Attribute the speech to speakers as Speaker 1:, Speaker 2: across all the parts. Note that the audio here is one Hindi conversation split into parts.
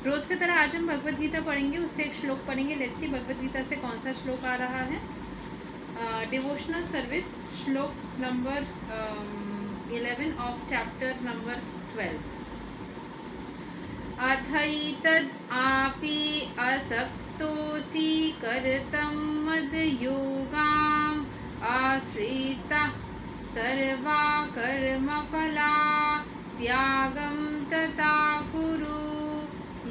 Speaker 1: रोज की तरह आज हम भगवत गीता पढ़ेंगे, उससे एक श्लोक पढ़ेंगे। लेट्स सी भगवत गीता से कौन सा श्लोक आ रहा है। डिवोशनल सर्विस, श्लोक नंबर 11 ऑफ चैप्टर नंबर 12। अथैतद् आपि असक्तोऽसि कर्तुं मद्योगाम् आश्रितः सर्वा कर्मफला त्यागं तथा कुरु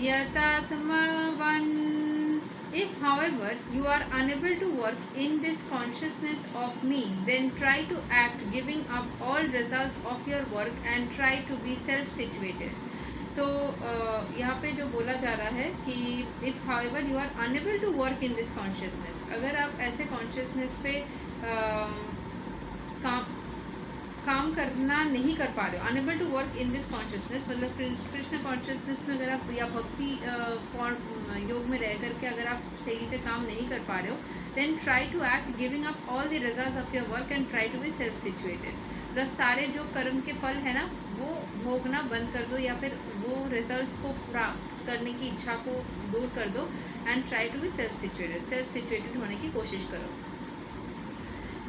Speaker 1: यतात्मवन्. If, however, you are unable to work in this consciousness of me, then try to act, giving up all results of your work and try to be self-situated. तो यहाँ पे जो बोला जा रहा है कि if however you are unable to work in this consciousness, अगर आप ऐसे कॉन्शियसनेस पे काम करना नहीं कर पा रहे हो, unable to work in this consciousness मतलब कृष्ण कॉन्शियसनेस में अगर आप या भक्ति योग में रह करके अगर आप सही से काम नहीं कर पा रहे हो, then try to act giving up all the results of your work and try to be self situated. मतलब सारे जो कर्म के फल है ना वो भोगना बंद कर दो या फिर वो रिजल्ट्स को प्राप्त करने की इच्छा को दूर कर दो and try to be self situated होने की कोशिश करो.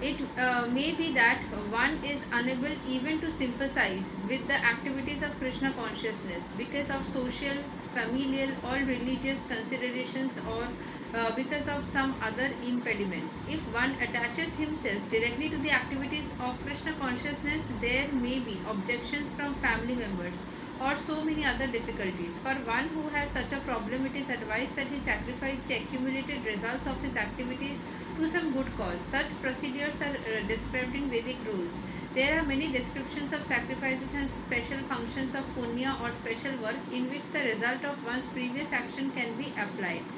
Speaker 1: It may be that one is unable even to sympathize with the activities of Krishna consciousness because of social, familial or religious considerations, or because of some other impediments. If one attaches himself directly to the activities of Krishna consciousness, there may be objections from family members or so many other difficulties. For one who has such a problem, it is advised that he sacrifice the accumulated results of his activities to some good cause. Such procedures are described in Vedic rules. There are many descriptions of sacrifices and special functions of punya or special work in which the result of one's previous action can be applied.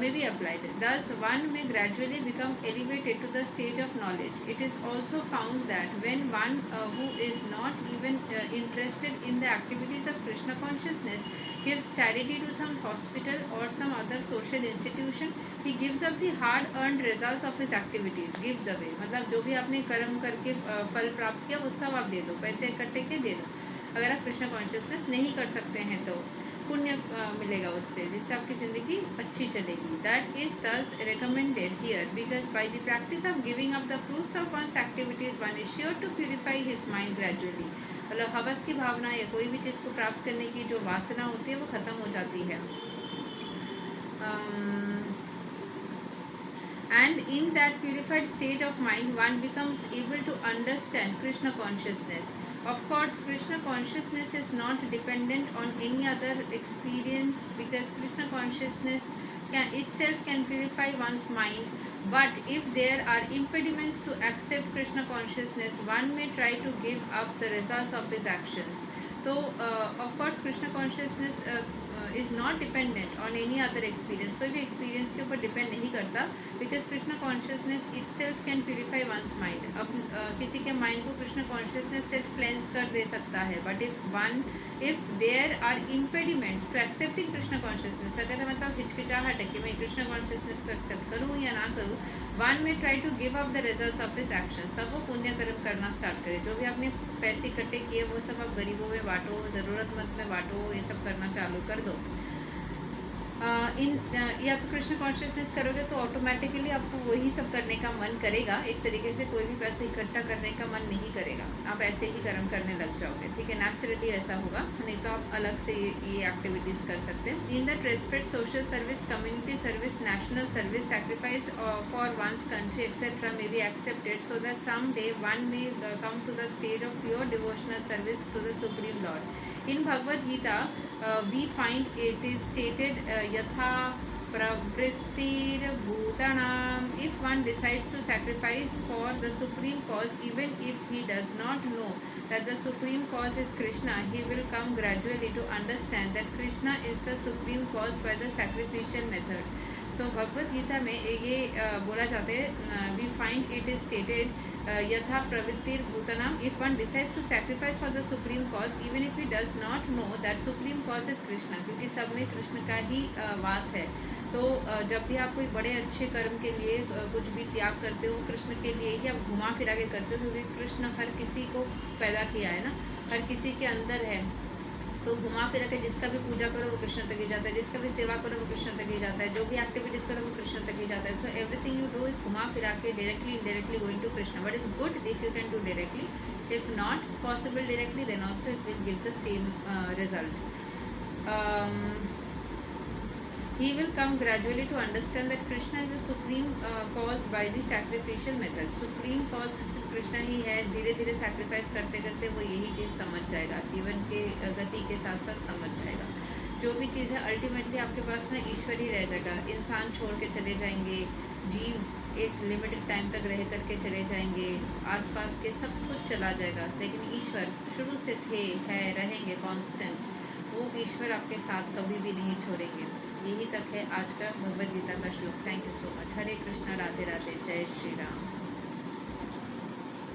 Speaker 1: May be applied. Thus, one may gradually become elevated to the stage of knowledge. It is also found that when one who is not even interested in the activities of Krishna consciousness gives charity to some hospital or some other social institution, he gives up the hard-earned results of his activities. Gives away मतलब जो भी आपने कर्म करके फल प्राप्त किया वो सब आप दे दो, पैसे इकट्ठे के दे दो. अगर आप कृष्ण कॉन्शियसनेस नहीं कर सकते हैं तो पुण्य मिलेगा उससे, जिससे आपकी ज़िंदगी अच्छी चलेगी. That is thus recommended here because by the practice of giving up the fruits of one's activities one is sure to purify his mind gradually. मतलब हवस की भावना या कोई भी चीज़ को प्राप्त करने की जो वासना होती है वो ख़त्म हो जाती है. And in that purified stage of mind, one becomes able to understand Krishna consciousness. Of course, Krishna consciousness is not dependent on any other experience because Krishna consciousness itself can purify one's mind. But if there are impediments to accept Krishna consciousness, one may try to give up the results of his actions. So, of course, Krishna consciousness is not dependent on any other experience. कोई भी एक्सपीरियंस के ऊपर डिपेंड नहीं करता because Krishna consciousness it self can purify once mind. अब किसी के माइंड को कृष्ण कॉन्शियसनेस सेल्फ क्लेंस कर दे सकता है. But if there are impediments to accepting Krishna consciousness, अगर मतलब हिचकिचाहट है कि मैं कृष्ण कॉन्शियसनेस को एक्सेप्ट करूँ या ना करूँ, one may try to give up the results of his actions. तब वो पुण्य कर्म करना स्टार्ट करे. जो भी आपने पैसे इकट्ठे किए वो सब आप गरीबों में बांटो, ज़रूरतमंद में बांटो, ये सब करना चालू कर दो. या तो कृष्ण कॉन्शियसनेस करोगे तो ऑटोमेटिकली आपको वही सब करने का मन करेगा. एक तरीके से कोई भी पैसे इकट्ठा करने का मन नहीं करेगा, आप ऐसे ही कर्म करने लग जाओगे. ठीक है, नेचुरली ऐसा होगा. नहीं तो आप अलग से ये एक्टिविटीज़ कर सकते हैं. In that respect social service, community service, national service, sacrifice for one's country etcetera may be accepted so that some day one may come to the stage of pure devotional service to the supreme lord. In Bhagavad Gita, we find it is stated yatha pravrittir bhutanam. If one decides to sacrifice for the supreme cause, even if he does not know that the supreme cause is Krishna, he will come gradually to understand that Krishna is the supreme cause by the sacrificial method. So Bhagavad Gita में ये बोला जाता है, we find it is stated यथा प्रवृत्तिर भूतनाम. If one decides to sacrifice for the supreme cause even if he does not know that supreme cause is Krishna, क्योंकि सब में कृष्ण का ही वास है. तो जब भी आप कोई बड़े अच्छे कर्म के लिए कुछ भी त्याग करते हो, कृष्ण के लिए ही आप घुमा फिरा के करते हो, क्योंकि कृष्ण हर किसी को पैदा किया है ना, हर किसी के अंदर है. तो घुमा फिरा के जिसका भी पूजा करो वो कृष्ण तक ही जाता है, जिसका भी सेवा करो वो कृष्ण तक ही जाता है, जो भी एक्टिविटीज करो वो कृष्ण तक ही जाता है. So everything you do is घुमा फिरा के directly indirectly going to Krishna. But is good if you can do directly. If not possible directly then also it will give the same result. He will come gradually to understand that Krishna is the supreme cause by the sacrificial method. Supreme cause Krishna ही है. धीरे धीरे सैक्रिफाइस करते करते वो यही चीज़ समझ जाएगा, जीवन के गति के साथ साथ समझ जाएगा. जो भी चीज़ है अल्टीमेटली आपके पास ना ईश्वर ही रह जाएगा. इंसान छोड़ के चले जाएंगे, जीव एक लिमिटेड टाइम तक रह करके चले जाएंगे, आसपास के सब कुछ चला जाएगा, लेकिन ईश्वर शुरू से थे, है, रहेंगे कांस्टेंट. वो ईश्वर आपके साथ कभी भी नहीं छोड़ेंगे. यही तक है आज का भगवद गीता का श्लोक. Thank you so much. Hare Krishna, Radhe Radhe, जय श्री राम.